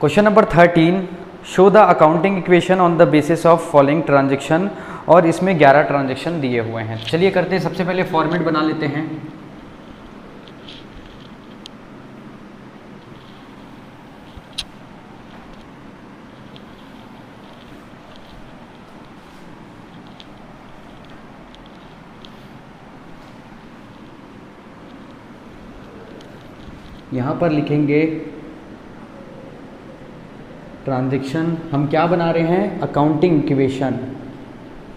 Question number 13, show the accounting equation on the basis of following transaction, और इसमें 11 transaction दिए हुए हैं। चलिए करते हैं, सबसे पहले फॉर्मेट बना लेते हैं। यहाँ पर लिखेंगे ट्रांजैक्शन, हम क्या बना रहे हैं, अकाउंटिंग इक्वेशन,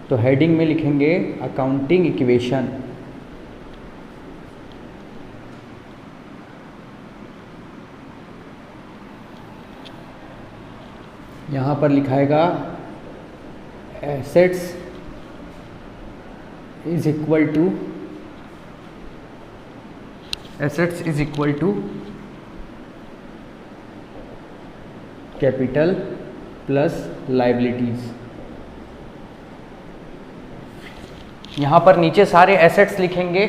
तो हेडिंग में लिखेंगे अकाउंटिंग इक्वेशन। यहाँ पर लिखाएगा assets is equal to capital plus liabilities. यहाँ पर नीचे सारे एसेट्स लिखेंगे,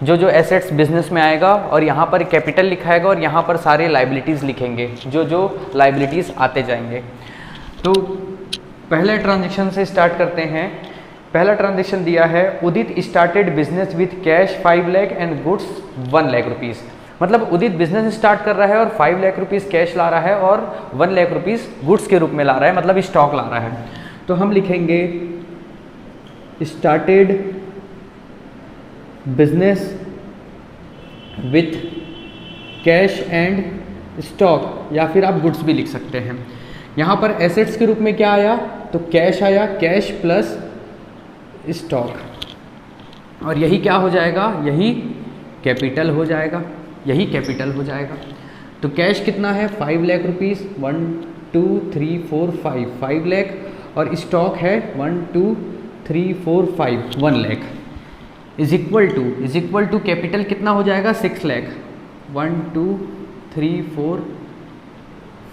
जो एसेट्स बिजनेस में आएगा, और यहाँ पर कैपिटल लिखाएगा, और यहाँ पर सारे लायबिलिटीज़ लिखेंगे, जो लायबिलिटीज़ आते जाएंगे। तो पहले ट्रांजेक्शन से स्टार्ट करते हैं। पहला ट्रांजेक्शन दिया है, Udit started business with cash 5 lakh and goods 1 lakh rupees. मतलब उदित बिजनेस स्टार्ट कर रहा है और 5 लाख रुपीज़ कैश ला रहा है और 1 लाख रुपीज़ गुड्स के रूप में ला रहा है, मतलब स्टॉक ला रहा है। तो हम लिखेंगे started business with cash and stock, या फिर आप गुड्स भी लिख सकते हैं। यहाँ पर एसेट्स के रूप में क्या आया, तो कैश आया, कैश प्लस स्टॉक, और यही क्या हो जाएगा, यही कैपिटल हो जाएगा, यही कैपिटल हो जाएगा। तो कैश कितना है, 5 लाख रुपीज़, 1 2 3 4 5 लाख, और स्टॉक है 1 2 3 4 5 1 lakh, is equal to capital कितना हो जाएगा, 6 लाख, 1 2 3 4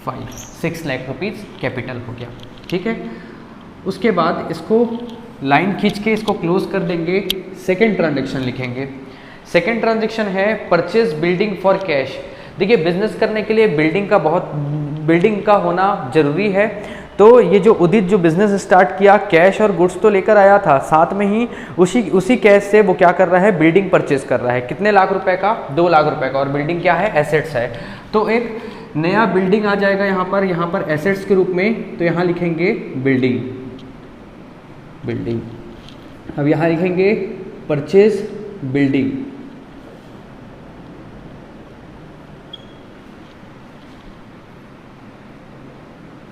5 6 लाख रुपीज़ कैपिटल हो गया। ठीक है, उसके बाद इसको लाइन खींच के इसको क्लोज कर देंगे। सेकेंड ट्रांजेक्शन लिखेंगे। सेकेंड ट्रांजेक्शन है परचेज बिल्डिंग फॉर कैश। देखिए, बिजनेस करने के लिए बिल्डिंग का होना जरूरी है। तो ये जो उदित जो बिजनेस स्टार्ट किया, कैश और गुड्स तो लेकर आया था, साथ में ही उसी कैश से वो क्या कर रहा है, बिल्डिंग परचेज कर रहा है। कितने लाख रुपए का, 2 लाख रुपए का, और बिल्डिंग क्या है, एसेट्स है। तो एक नया बिल्डिंग आ जाएगा यहाँ पर एसेट्स के रूप में, तो यहाँ लिखेंगे बिल्डिंग। अब यहाँ लिखेंगे परचेज बिल्डिंग।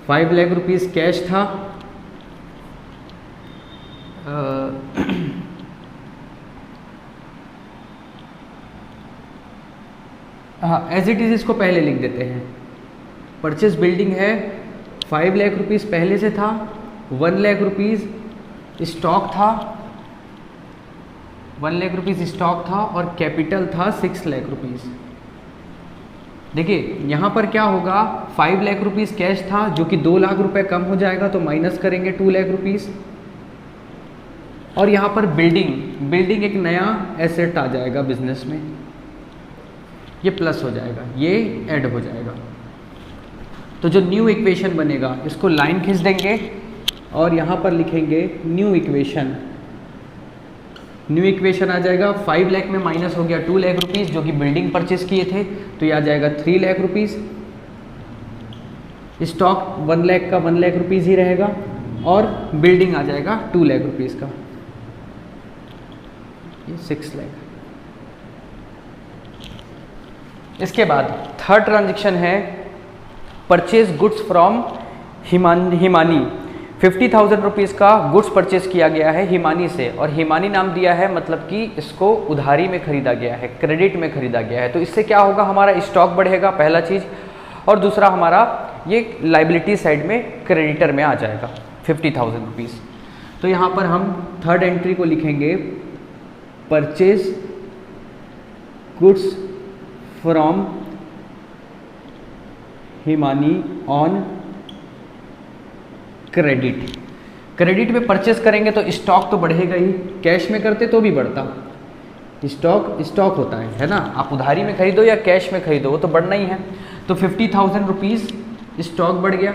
₹5 लाख कैश था, हाँ एज इट इज इसको पहले लिख देते हैं। परचेज बिल्डिंग है, 5 लाख रुपीज़ पहले से था, 1 लाख रुपीज़ स्टॉक था, 1 लाख रुपीज़ स्टॉक था, और कैपिटल था 6 लाख रुपीज़। देखिए यहाँ पर क्या होगा, 5 लाख रुपीज़ कैश था, जो कि 2 लाख रुपए कम हो जाएगा, तो माइनस करेंगे 2 लाख रुपीज़, और यहाँ पर बिल्डिंग एक नया एसेट आ जाएगा बिजनेस में, ये प्लस हो जाएगा, ये ऐड हो जाएगा। तो जो न्यू इक्वेशन बनेगा, इसको लाइन खींच देंगे और यहाँ पर लिखेंगे न्यू इक्वेशन। न्यू इक्वेशन आ जाएगा, 5 लाख में माइनस हो गया 2 लाख रुपीज़, जो कि बिल्डिंग परचेज किए थे, तो ये आ जाएगा 3 लाख रुपीज़। स्टॉक 1 लाख का 1 लाख रुपीज़ ही रहेगा, और बिल्डिंग आ जाएगा 2 लाख रुपीज़ का, ये 6 लाख। इसके बाद थर्ड ट्रांजेक्शन है purchase goods from Himani. 50,000 rupees का गुड्स परचेज किया गया है हिमानी से, और हिमानी नाम दिया है, मतलब कि इसको उधारी में खरीदा गया है, क्रेडिट में खरीदा गया है। तो इससे क्या होगा, हमारा स्टॉक बढ़ेगा, पहला चीज़, और दूसरा हमारा ये लाइबिलिटी साइड में क्रेडिटर में आ जाएगा 50,000 रुपीज़। तो यहाँ पर हम थर्ड एंट्री को लिखेंगे purchase goods from Himani on credit में परचेस करेंगे तो स्टॉक तो बढ़ेगा ही, कैश में करते तो भी बढ़ता। स्टॉक होता है ना, आप उधारी में खरीदो या कैश में खरीदो, वो तो बढ़ना ही है। तो 50,000 रुपीज़ स्टॉक बढ़ गया,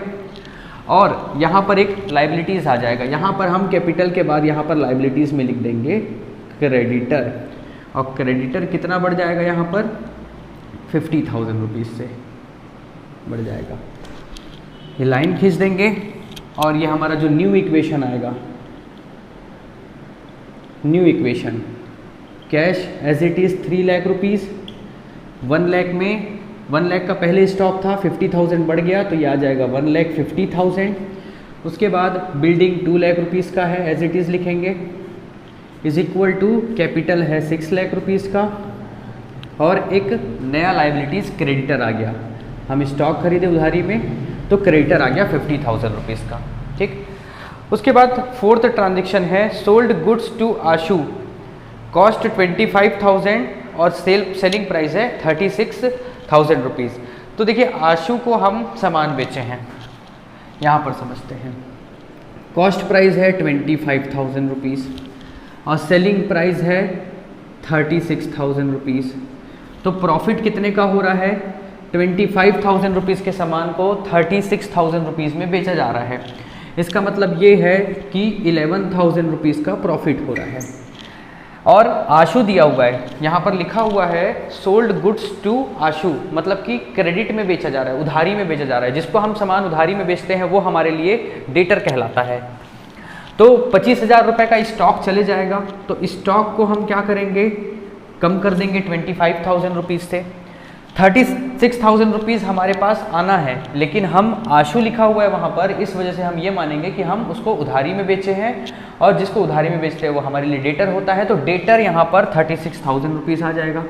और यहाँ पर एक लाइबिलिटीज़ आ जाएगा। यहाँ पर हम कैपिटल के बाद यहाँ पर लाइबिलिटीज़ में लिख देंगे क्रेडिटर, और क्रेडिटर कितना बढ़ जाएगा यहाँ पर 50,000 रुपीज़ से बढ़ जाएगा। ये लाइन खींच देंगे और ये हमारा जो न्यू इक्वेशन आएगा, new equation cash as it is 3 lakh rupees, 1 lakh में 1 लाख का पहले स्टॉक था 50,000 बढ़ गया तो ये आ जाएगा 1,50,000। उसके बाद बिल्डिंग 2 लाख रुपीज़ का है एज इट इज़ लिखेंगे, इज इक्वल टू कैपिटल है 6 लाख रुपीज़ का, और एक नया लाइबिलिटीज़ क्रेडिटर आ गया। हम स्टॉक खरीदे उधारी में तो क्रेडिटर आ गया 50,000 रुपीज़ का। ठीक, उसके बाद फोर्थ ट्रांजेक्शन है sold goods to Ashu, cost 25,000 और सेलिंग प्राइस है 36,000 रुपीज़। तो देखिए आशु को हम सामान बेचे हैं, यहाँ पर समझते हैं। कॉस्ट प्राइस है 25,000 रुपीज़ और सेलिंग प्राइस है 36,000 रुपीज़। तो प्रॉफिट कितने का हो रहा है? 25,000 रुपीज़ के सामान को 36,000 रुपीज़ में बेचा जा रहा है। इसका मतलब ये है कि 11,000 रुपीज़ का प्रॉफिट हो रहा है। और आशु दिया हुआ है, यहाँ पर लिखा हुआ है सोल्ड गुड्स टू आशु, मतलब कि क्रेडिट में बेचा जा रहा है, उधारी में बेचा जा रहा है। जिसको हम सामान उधारी में बेचते हैं वो हमारे लिए डेटर कहलाता है। तो 25,000 रुपये का स्टॉक चले जाएगा, तो स्टॉक को हम क्या करेंगे, कम कर देंगे 25,000 रुपीज़ से। 36,000 रुपीज़ हमारे पास आना है, लेकिन हम आशु लिखा हुआ है वहाँ पर, इस वजह से हम ये मानेंगे कि हम उसको उधारी में बेचे हैं, और जिसको उधारी में बेचते हैं वो हमारे लिए डेटर होता है। तो डेटर यहाँ पर 36,000 रुपीज़ आ जाएगा।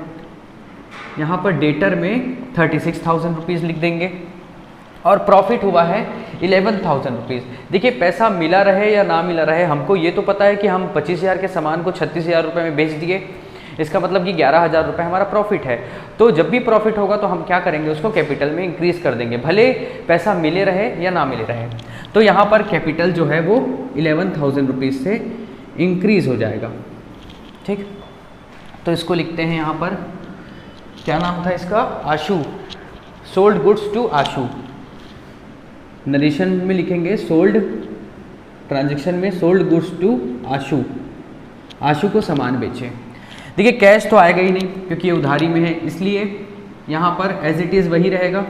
यहाँ पर डेटर में 36,000 रुपीज़ लिख देंगे, और प्रॉफिट हुआ है 11,000 रुपीज़। देखिए पैसा मिला रहे या ना मिला रहे, हमको ये तो पता है कि हम 25,000 के सामान को 36,000 रुपये में बेच दिए, इसका मतलब कि 11,000 रुपये हमारा प्रॉफिट है। तो जब भी प्रॉफिट होगा तो हम क्या करेंगे, उसको कैपिटल में इंक्रीज़ कर देंगे, भले पैसा मिले रहे या ना मिले रहे। तो यहाँ पर कैपिटल जो है वो 11,000 रुपीज़ से इंक्रीज़ हो जाएगा। ठीक, तो इसको लिखते हैं यहाँ पर, क्या नाम था इसका, Ashu, sold goods to Ashu. Narration में लिखेंगे सोल्ड, ट्रांजैक्शन में sold goods to Ashu, Ashu को सामान बेचे। देखिए कैश तो आएगा ही नहीं क्योंकि ये उधारी में है, इसलिए यहाँ पर एज इट इज़ वही रहेगा।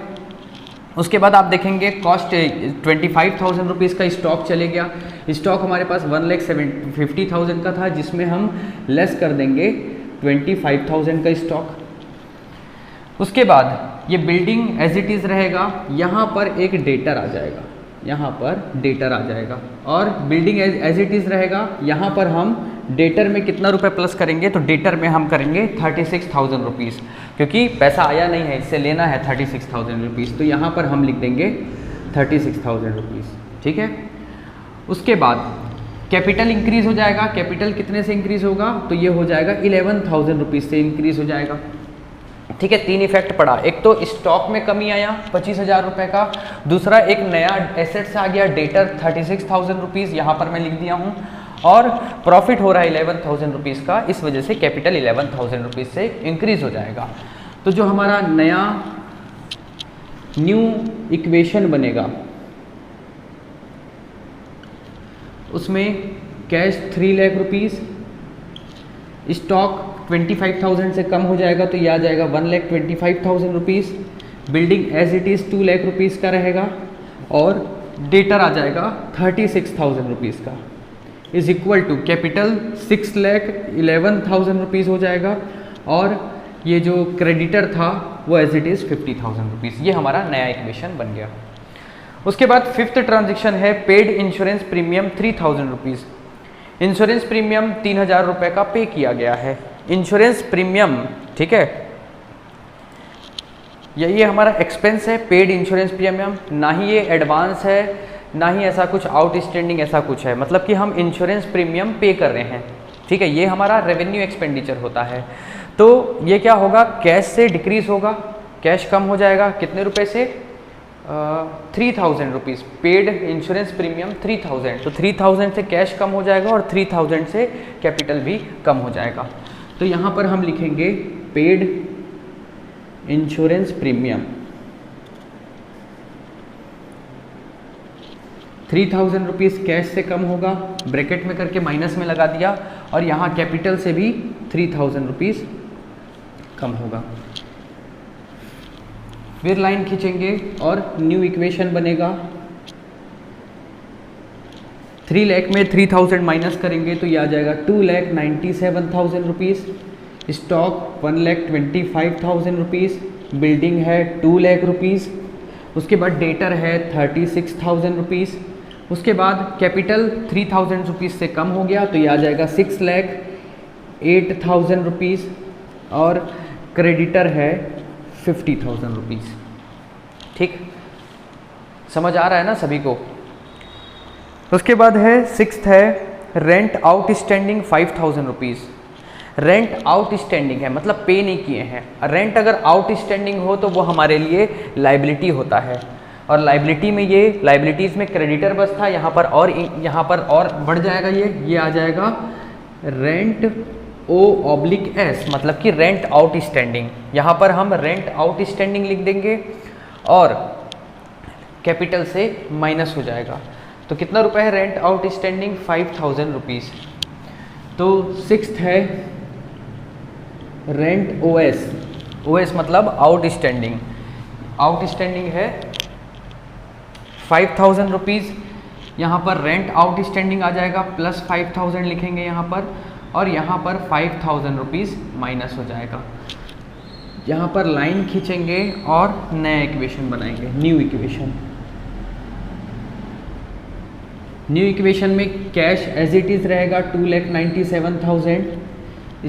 उसके बाद आप देखेंगे कॉस्ट 25,000 रुपीज़ का स्टॉक चले गया। स्टॉक हमारे पास 1,50,000 का था, जिसमें हम लेस कर देंगे 25,000 का स्टॉक। उसके बाद ये बिल्डिंग एज इट इज़ रहेगा, यहाँ पर एक डेटर आ जाएगा, यहाँ पर डेटर आ जाएगा, और बिल्डिंग एज इट इज़ रहेगा। यहाँ पर हम डेटर में कितना रुपए प्लस करेंगे, तो डेटर में हम करेंगे 36,000 रुपीज़, क्योंकि पैसा आया नहीं है, इससे लेना है 36,000 रुपीज़। तो यहाँ पर हम लिख देंगे 36,000 रुपीज़। ठीक है, उसके बाद कैपिटल इंक्रीज़ हो जाएगा। कैपिटल कितने से इंक्रीज़ होगा, तो ये हो जाएगा 11,000 रुपीज़ से इंक्रीज़ हो जाएगा। ठीक है, 3 इफेक्ट पड़ा, एक तो स्टॉक में कमी आया 25,000 रुपये का, दूसरा एक नया एसेट्स आ गया डेटर 36,000 रुपीज़, यहाँ पर मैं लिख दिया हूँ, और प्रॉफिट हो रहा है 11,000 रुपीज़ का, इस वजह से कैपिटल 11,000 रुपीज़ से इंक्रीज़ हो जाएगा। तो जो हमारा नया न्यू इक्वेशन बनेगा उसमें कैश 3 लाख रुपीज़, स्टॉक 25,000 से कम हो जाएगा तो ये आ जाएगा 1,25,000 rupees, building as it is 2 lakh rupees का रहेगा, और डेटर आ जाएगा 36,000 रुपीज़ का, is equal to capital 6,11,000 rupees हो जाएगा, और ये जो क्रेडिटर था वो एज इट इज़ 50,000 रुपीज़। ये हमारा नया इक्वेशन बन गया। उसके बाद फिफ्थ ट्रांजेक्शन है paid insurance premium 3,000 rupees. Insurance premium 3,000 रुपये का पे किया गया है। इंश्योरेंस प्रीमियम, ठीक है, ये हमारा एक्सपेंस है, पेड इंश्योरेंस प्रीमियम, ना ही ये एडवांस है, ना ही ऐसा कुछ आउटस्टैंडिंग ऐसा कुछ है, मतलब कि हम इंश्योरेंस प्रीमियम पे कर रहे हैं। ठीक है, ये हमारा रेवेन्यू एक्सपेंडिचर होता है। तो ये क्या होगा, कैश से डिक्रीज होगा, कैश कम हो जाएगा, कितने रुपए से, 3,000 रुपीज़। पेड इंश्योरेंस प्रीमियम 3,000, तो 3,000 से कैश कम हो जाएगा और 3,000 से कैपिटल भी कम हो जाएगा। तो यहाँ पर हम लिखेंगे paid insurance premium, 3000 rupees cash से कम होगा, ब्रैकेट में करके माइनस में लगा दिया, और यहाँ कैपिटल से भी 3000 रुपीज़ कम होगा। फिर लाइन खींचेंगे और न्यू इक्वेशन बनेगा। 3 लाख में 3000 माइनस करेंगे तो ये आ जाएगा 2,97,000 रुपीज़। Stock 1,25,000 rupees. बिल्डिंग है 2 लाख रुपीज़। उसके बाद डेटर है 36,000 रुपीज़। उसके बाद कैपिटल 3000 रुपीज़ से कम हो गया तो ये आ जाएगा 6,08,000 रुपीज़। और क्रेडिटर है 50,000 रुपीज़। ठीक, समझ आ रहा है ना सभी को? उसके बाद है 6th है rent outstanding 5,000 rupees. Rent outstanding है मतलब पे नहीं किए हैं। रेंट अगर आउटस्टैंडिंग हो तो वो हमारे लिए लाइबिलिटी होता है, और लाइबिलिटी में ये लाइबिलिटीज़ में क्रेडिटर बस था, यहाँ पर और बढ़ जाएगा, ये आ जाएगा रेंट O/S मतलब कि रेंट आउटस्टैंडिंग। यहाँ पर हम रेंट आउटस्टैंडिंग लिख देंगे और कैपिटल से माइनस हो जाएगा। तो कितना रुपए है रेंट आउटस्टैंडिंग? 5,000 रुपीज़। तो 6th है रेंट OS मतलब आउटस्टैंडिंग। आउटस्टैंडिंग है 5,000 रुपीज़। यहाँ पर रेंट आउटस्टैंडिंग आ जाएगा प्लस 5,000 लिखेंगे यहाँ पर, और यहाँ पर 5,000 रुपीज़ माइनस हो जाएगा। यहाँ पर लाइन खींचेंगे और नया इक्वेशन बनाएंगे, न्यू इक्वेशन। न्यू इक्वेशन में कैश एज इट इज़ रहेगा 2,97,000,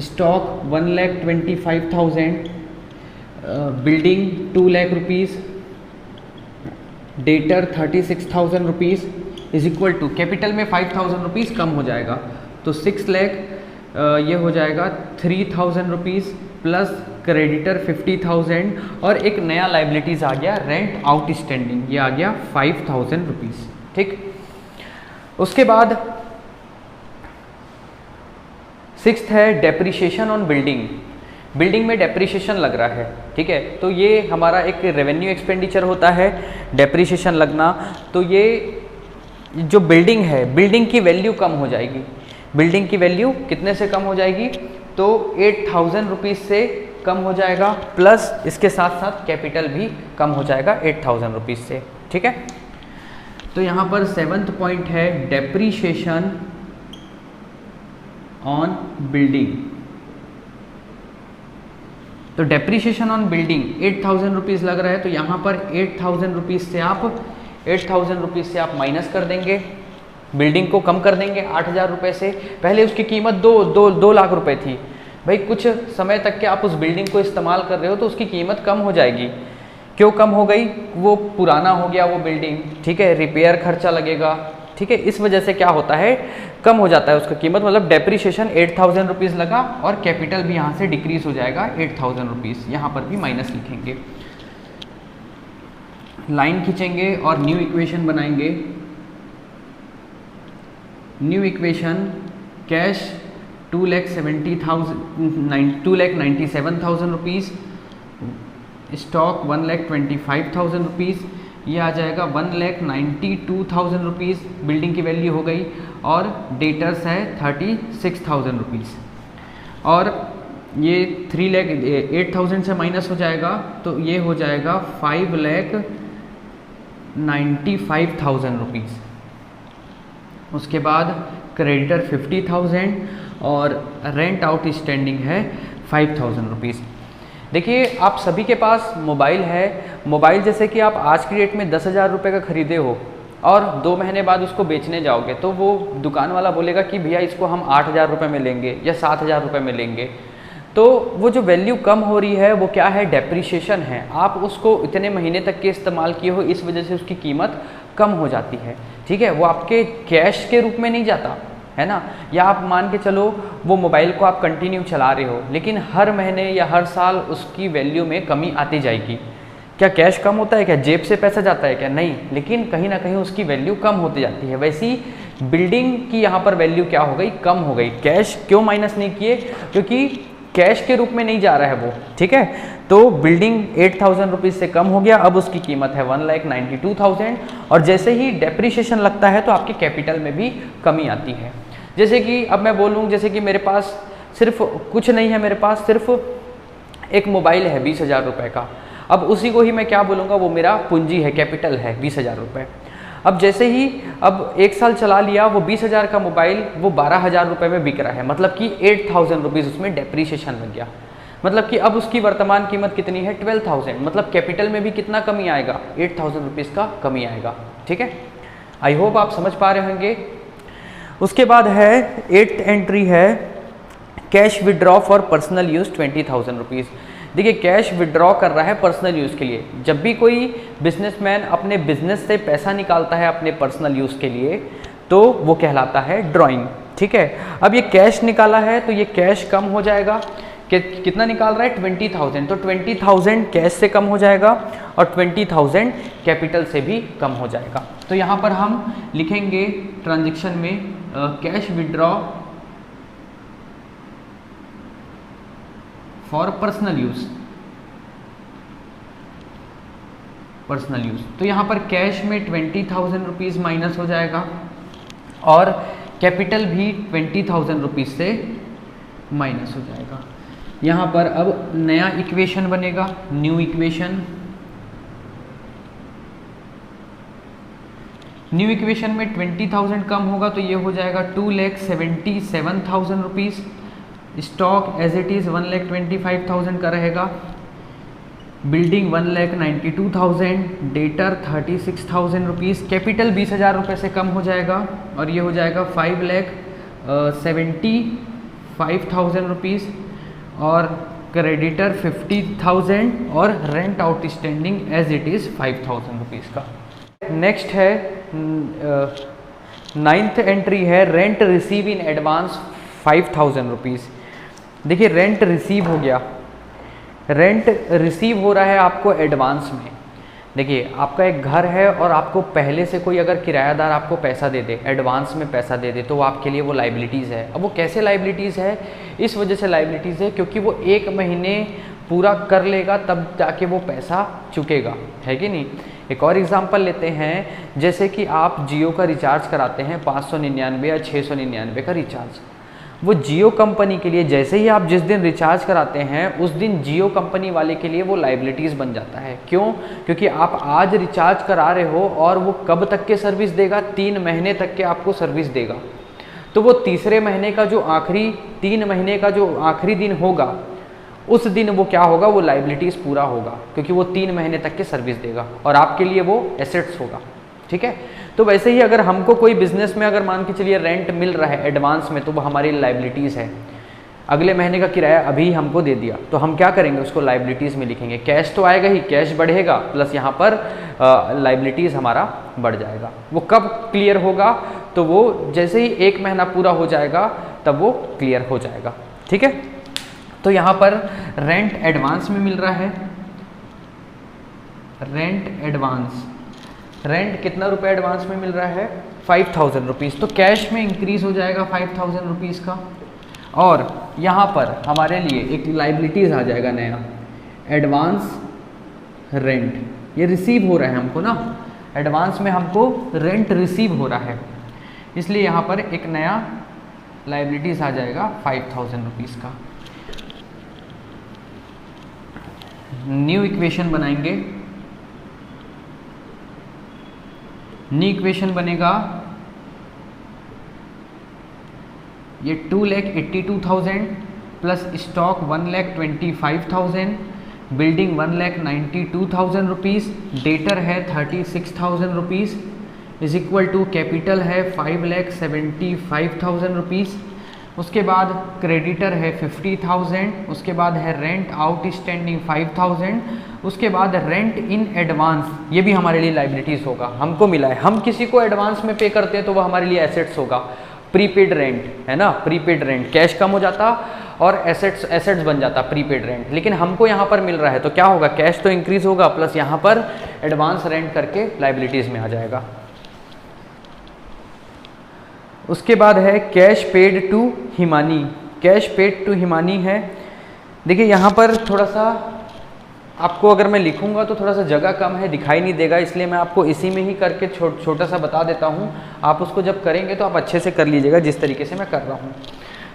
stock 1,25,000, building 2 lakh rupees, debtor 36,000 rupees is equal to capital में 5,000 रुपीज़ कम हो जाएगा तो 6 लाख ये हो जाएगा 3,000 रुपीज़ प्लस क्रेडिटर 50,000, और एक नया लाइबिलिटीज़ आ गया रेंट आउटस्टैंडिंग, ये आ गया 5,000 रुपीज़। ठीक, उसके बाद 6th है डेप्रिसिएशन ऑन बिल्डिंग। बिल्डिंग में डेप्रिसिएशन लग रहा है, ठीक है, तो ये हमारा एक रेवेन्यू एक्सपेंडिचर होता है डेप्रिसिएशन लगना। तो ये जो बिल्डिंग है, बिल्डिंग की वैल्यू कम हो जाएगी। बिल्डिंग की वैल्यू कितने से कम हो जाएगी? तो 8,000 रुपीज़ से कम हो जाएगा, प्लस इसके साथ साथ कैपिटल भी कम हो जाएगा 8,000 रुपीज़ से। ठीक है, तो यहाँ पर 7th पॉइंट है डेप्रीशिएशन ऑन बिल्डिंग। तो डेप्रीशिएशन ऑन बिल्डिंग 8,000 रुपीज़ लग रहा है, तो यहाँ पर 8,000 रुपीज़ से आप माइनस कर देंगे, बिल्डिंग को कम कर देंगे 8,000 रुपये से। पहले उसकी कीमत 2 लाख रुपए थी। भाई कुछ समय तक के आप उस बिल्डिंग को इस्तेमाल कर रहे हो तो उसकी कीमत कम हो जाएगी। क्यों कम हो गई? वो पुराना हो गया वो बिल्डिंग, ठीक है, रिपेयर खर्चा लगेगा, ठीक है, इस वजह से क्या होता है, कम हो जाता है उसका कीमत। मतलब डेप्रीशिएशन 8,000 रुपीज़ लगा और कैपिटल भी यहाँ से डिक्रीज हो जाएगा 8,000 रुपीज़। यहाँ पर भी माइनस लिखेंगे, लाइन खींचेंगे और न्यू इक्वेशन बनाएंगे। New equation cash 2,97,000 rupees, stock 1,25,000 rupees, ये आ जाएगा 1,92,000 रुपीज़ बिल्डिंग की वैल्यू हो गई, और डेटर्स है 36,000 रुपीज़, और ये 8,000 से माइनस हो जाएगा तो ये हो जाएगा 5,95,000 रुपीज़। उसके बाद क्रेडिटर 50,000 और रेंट आउटस्टैंडिंग है 5,000 रुपीज़। देखिए आप सभी के पास मोबाइल है, मोबाइल जैसे कि आप आज की डेट में 10,000 रुपये का खरीदे हो और 2 महीने बाद उसको बेचने जाओगे तो वो दुकान वाला बोलेगा कि भैया इसको हम 8,000 रुपये में लेंगे या 7,000 रुपये में लेंगे। तो वो जो वैल्यू कम हो रही है वो क्या है, डेप्रीशिएशन है। आप उसको इतने महीने तक के इस्तेमाल किए हो, इस वजह से उसकी कीमत कम हो जाती है, ठीक है, वो आपके कैश के रूप में नहीं जाता है ना। या आप मान के चलो वो मोबाइल को आप कंटिन्यू चला रहे हो लेकिन हर महीने या हर साल उसकी वैल्यू में कमी आती जाएगी। क्या कैश कम होता है क्या, जेब से पैसा जाता है क्या? नहीं, लेकिन कहीं ना कहीं उसकी वैल्यू कम होती जाती है। वैसी बिल्डिंग की यहाँ पर वैल्यू क्या हो गई, कम हो गई। कैश क्यों माइनस नहीं किए, क्योंकि कैश के रूप में नहीं जा रहा है वो, ठीक है। तो बिल्डिंग 8,000 रुपीज़ से कम हो गया, अब उसकी कीमत है 1,92,000 और जैसे ही डेप्रीशिएशन लगता है तो आपके कैपिटल में भी कमी आती है। जैसे कि अब मैं बोलूँ, जैसे कि मेरे पास सिर्फ कुछ नहीं है, मेरे पास सिर्फ एक मोबाइल है 20,000 रुपये का, अब उसी को ही मैं क्या बोलूँगा, वो मेरा पूंजी है, कैपिटल है 20,000 रुपये। अब जैसे ही अब 1 साल चला लिया, वो 20,000 का मोबाइल वो 12,000 रुपये में बिक रहा है, मतलब कि 8,000 रुपीज़ उसमें डेप्रीशिएशन लग गया, मतलब कि अब उसकी वर्तमान कीमत कितनी है 12,000, मतलब कैपिटल में भी कितना कमी आएगा, 8,000 रुपीज़ का कमी आएगा, ठीक है। आई होप आप समझ पा रहे होंगे। उसके बाद है 8th एंट्री है cash withdraw for personal use 20,000 rupees. देखिए कैश विड्रॉ कर रहा है पर्सनल यूज़ के लिए। जब भी कोई बिजनेसमैन अपने बिजनेस से पैसा निकालता है अपने पर्सनल यूज़ के लिए तो वो कहलाता है ड्राइंग, ठीक है। अब ये कैश निकाला है तो ये कैश कम हो जाएगा, कितना निकाल रहा है 20,000, तो 20,000 कैश से कम हो जाएगा और 20,000 कैपिटल से भी कम हो जाएगा। तो यहाँ पर हम लिखेंगे ट्रांजेक्शन में cash withdraw for personal use, personal use. तो यहाँ पर कैश में 20,000 रुपीज़ माइनस हो जाएगा और कैपिटल भी 20,000 रुपीज़ से माइनस हो जाएगा। यहाँ पर अब नया इक्वेशन बनेगा, न्यू इक्वेशन। न्यू इक्वेशन में 20,000 कम होगा तो ये हो जाएगा 2,77,000 rupees. Stock as it is 1,25,000 का रहेगा। Building 1,92,000, debtor 36,000 rupees. कैपिटल 20,000 रुपये से कम हो जाएगा और ये हो जाएगा 5,75,000 रुपीज़ और क्रेडिटर 50,000 और rent outstanding as it is 5,000 rupees का। नेक्स्ट है 9th एंट्री है rent receive in advance 5,000 rupees. देखिए रेंट रिसीव हो गया, रेंट रिसीव हो रहा है आपको एडवांस में। देखिए आपका एक घर है और आपको पहले से कोई अगर किरायादार आपको पैसा दे दे, एडवांस में पैसा दे दे, तो वो आपके लिए वो लाइबिलिटीज़ है। अब वो कैसे लाइबिलिटीज़ है, इस वजह से लाइबिलिटीज़ है क्योंकि वो 1 महीने पूरा कर लेगा तब जाके वो पैसा चुकेगा, है कि नहीं। एक और एग्जांपल लेते हैं, जैसे कि आप जियो का रिचार्ज कराते हैं 599 या 699 का रिचार्ज। वो जियो कंपनी के लिए जैसे ही आप जिस दिन रिचार्ज कराते हैं उस दिन जियो कंपनी वाले के लिए वो लाइबिलिटीज़ बन जाता है। क्यों? क्योंकि आप आज रिचार्ज करा रहे हो और वो कब तक के सर्विस देगा, 3 महीने तक के आपको सर्विस देगा। तो वो तीसरे महीने का जो आखिरी 3 महीने का जो आखिरी दिन होगा उस दिन वो क्या होगा, वो लाइबिलिटीज़ पूरा होगा क्योंकि वो 3 महीने तक के सर्विस देगा और आपके लिए वो एसेट्स होगा, ठीक है। तो वैसे ही अगर हमको कोई बिजनेस में अगर मान के चलिए रेंट मिल रहा है एडवांस में तो वो हमारी लाइबिलिटीज़ है। अगले महीने का किराया अभी हमको दे दिया तो हम क्या करेंगे, उसको लाइबिलिटीज़ में लिखेंगे। कैश तो आएगा ही, कैश बढ़ेगा प्लस यहाँ पर लाइबिलिटीज़ हमारा बढ़ जाएगा। वो कब क्लियर होगा, तो वो जैसे ही 1 महीना पूरा हो जाएगा तब वो क्लियर हो जाएगा, ठीक है। तो यहाँ पर रेंट एडवांस में मिल रहा है, रेंट एडवांस, रेंट कितना रुपये एडवांस में मिल रहा है 5,000 रुपीज़। तो कैश में इंक्रीज़ हो जाएगा 5,000 रुपीज़ का और यहाँ पर हमारे लिए एक लाइबिलिटीज़ आ जाएगा नया, एडवांस रेंट। ये रिसीव हो रहा है हमको ना, एडवांस में हमको रेंट रिसीव हो रहा है, इसलिए यहाँ पर एक नया लाइबिलिटीज़ आ जाएगा 5,000 रुपीज़ का। न्यू इक्वेशन बनाएंगे, न्यू इक्वेशन बनेगा ये 2,82,000 plus stock 1,25,000, building 1,92,000 rupees, debtor है 36,000 rupees is equal to capital है 5,75,000 रुपीज़। उसके बाद क्रेडिटर है 50,000, उसके बाद है रेंट आउटस्टैंडिंग 5,000, उसके बाद रेंट इन एडवांस, ये भी हमारे लिए लाइबिलिटीज़ होगा, हमको मिला है। हम किसी को एडवांस में पे करते हैं तो वो हमारे लिए एसेट्स होगा। प्रीपेड रेंट है ना, प्रीपेड रेंट, कैश कम हो जाता और एसेट्स बन जाता प्रीपेड रेंट, लेकिन हमको यहाँ पर मिल रहा है तो क्या होगा, कैश तो इंक्रीज होगा प्लस यहाँ पर एडवांस रेंट करके लाइबिलिटीज़ में आ जाएगा। उसके बाद है cash paid to Himani, cash paid to Himani है देखिए यहाँ पर थोड़ा सा आपको अगर मैं लिखूंगा तो थोड़ा सा जगह कम है, दिखाई नहीं देगा, इसलिए मैं आपको इसी में ही करके छोटा सा बता देता हूँ। आप उसको जब करेंगे तो आप अच्छे से कर लीजिएगा जिस तरीके से मैं कर रहा हूँ।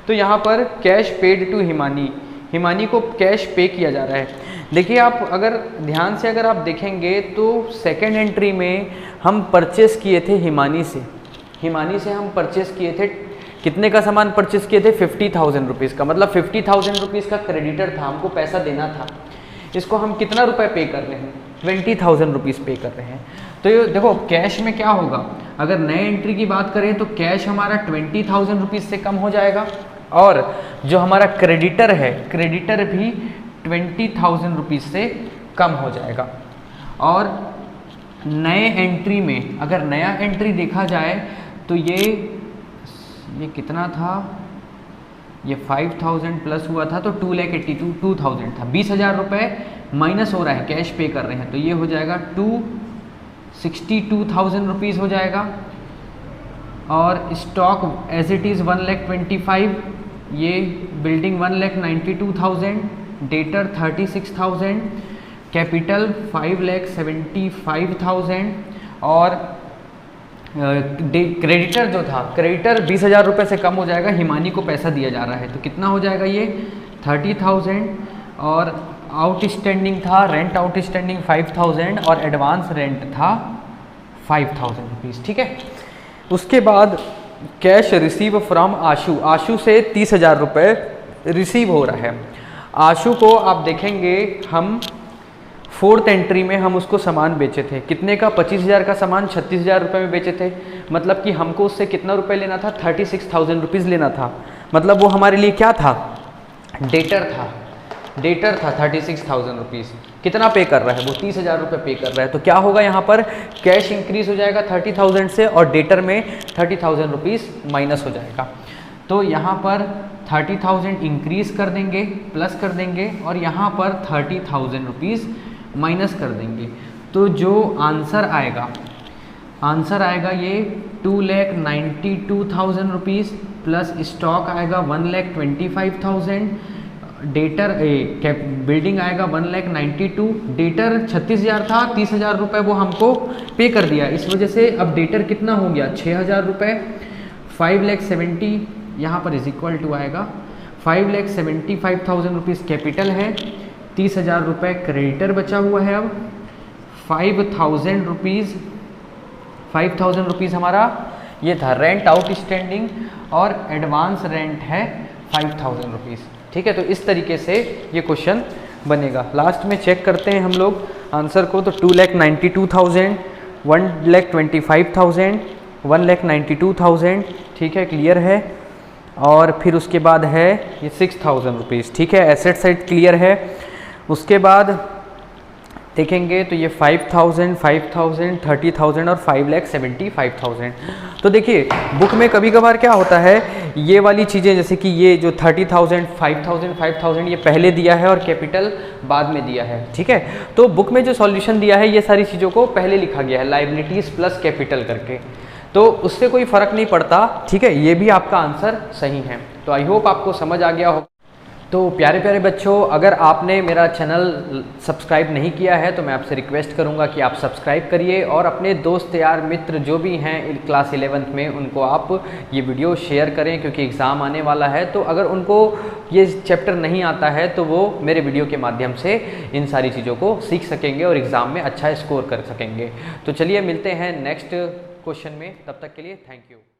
तो यहाँ पर cash paid to Himani, Himani को कैश पे किया जा रहा है। देखिए आप अगर ध्यान से अगर आप देखेंगे तो सेकेंड एंट्री में हम परचेस किए थे हिमानी से, हिमानी से हम परचेस किए थे, कितने का सामान परचेस किए थे? 50,000 रुपीज़ का, मतलब 50,000 रुपीज़ का क्रेडिटर था, हमको पैसा देना था। इसको हम कितना रुपए पे कर रहे हैं? 20,000 रुपीज़ पे कर रहे हैं। तो ये देखो कैश में क्या होगा, अगर नए एंट्री की बात करें तो कैश हमारा 20,000 रुपीज़ से कम हो जाएगा, और जो हमारा क्रेडिटर है, क्रेडिटर भी 20,000 रुपीज़ से कम हो जाएगा। और नए एंट्री में अगर नया एंट्री देखा जाए तो ये कितना था, ये 5,000 प्लस हुआ था तो 2,82,000 था, 20,000 रुपये माइनस हो रहा है, कैश पे कर रहे हैं, तो ये हो जाएगा 262,000 रुपीज़ हो जाएगा। और स्टॉक एज इट इज़ 1,25,000, ये बिल्डिंग 1,92,000, डेटर 36,000, कैपिटल 5,75,000, और क्रेडिटर जो था, क्रेडिटर 20,000 रुपये से कम हो जाएगा, हिमानी को पैसा दिया जा रहा है, तो कितना हो जाएगा ये 30,000। और आउटस्टैंडिंग था, रेंट आउटस्टैंडिंग 5,000 और एडवांस रेंट था 5,000 रुपीज़, ठीक है। उसके बाद कैश रिसीव फ्रॉम आशु, आशु से 30,000 रुपये रिसीव हो रहा है। आशु को आप देखेंगे हम फोर्थ एंट्री में हम उसको सामान बेचे थे, कितने का? 25,000 का सामान 36,000 रुपये में बेचे थे, मतलब कि हमको उससे कितना रुपए लेना था? 36,000 रुपीज़ लेना था, मतलब वो हमारे लिए क्या था? डेटर था, डेटर था 36,000 रुपीज़। कितना पे कर रहा है वो? 30,000 रुपये पे कर रहा है। तो क्या होगा यहाँ पर? कैश इंक्रीज हो जाएगा 30,000 से और डेटर में 30,000 रुपीज़ माइनस हो जाएगा। तो यहाँ पर 30,000 इंक्रीज कर देंगे, प्लस कर देंगे, और यहाँ पर 30,000 रुपीज़ माइनस कर देंगे। तो जो आंसर आएगा, आंसर आएगा ये 2,92,000 रुपीज़, प्लस स्टॉक आएगा 1,25,000, डेटर बिल्डिंग आएगा 1,92,000, डेटर 36,000 था, 30,000 रुपये वो हमको पे कर दिया, इस वजह से अब डेटर कितना हो गया? 6,000 रुपये। 5,70,000 यहाँ पर इज इक्वल टू आएगा 5,75,000 रुपीज़ कैपिटल है, 30,000 रुपये क्रेडिटर बचा हुआ है। अब 5,000 रुपीज़ हमारा ये था रेंट आउटस्टैंडिंग, और एडवांस रेंट है 5,000 रुपीज़, ठीक है। तो इस तरीके से ये क्वेश्चन बनेगा। लास्ट में चेक करते हैं हम लोग आंसर को, तो 2,92,000, 1,25,000, 1,92,000, ठीक है, क्लियर है। और फिर उसके बाद है ये 6,000 रुपीज़, ठीक है, एसेट साइड क्लियर है। उसके बाद देखेंगे तो ये 5,000, 5,000, 30,000 और 5,75,000। तो देखिए बुक में कभी कभार क्या होता है, ये वाली चीज़ें जैसे कि ये जो 30,000, 5,000, 5,000 ये पहले दिया है और कैपिटल बाद में दिया है, ठीक है। तो बुक में जो सॉल्यूशन दिया है ये सारी चीज़ों को पहले लिखा गया है, लायबिलिटीज़ प्लस कैपिटल करके, तो उससे कोई फ़र्क नहीं पड़ता, ठीक है। ये भी आपका आंसर सही है। तो आई होप आपको समझ आ गया हो। तो प्यारे प्यारे बच्चों, अगर आपने मेरा चैनल सब्सक्राइब नहीं किया है तो मैं आपसे रिक्वेस्ट करूंगा कि आप सब्सक्राइब करिए, और अपने दोस्त यार मित्र जो भी हैं क्लास 11th में उनको आप ये वीडियो शेयर करें, क्योंकि एग्ज़ाम आने वाला है। तो अगर उनको ये चैप्टर नहीं आता है तो वो मेरे वीडियो के माध्यम से इन सारी चीज़ों को सीख सकेंगे और एग्ज़ाम में अच्छा स्कोर कर सकेंगे। तो चलिए मिलते हैं नेक्स्ट क्वेश्चन में, तब तक के लिए थैंक यू।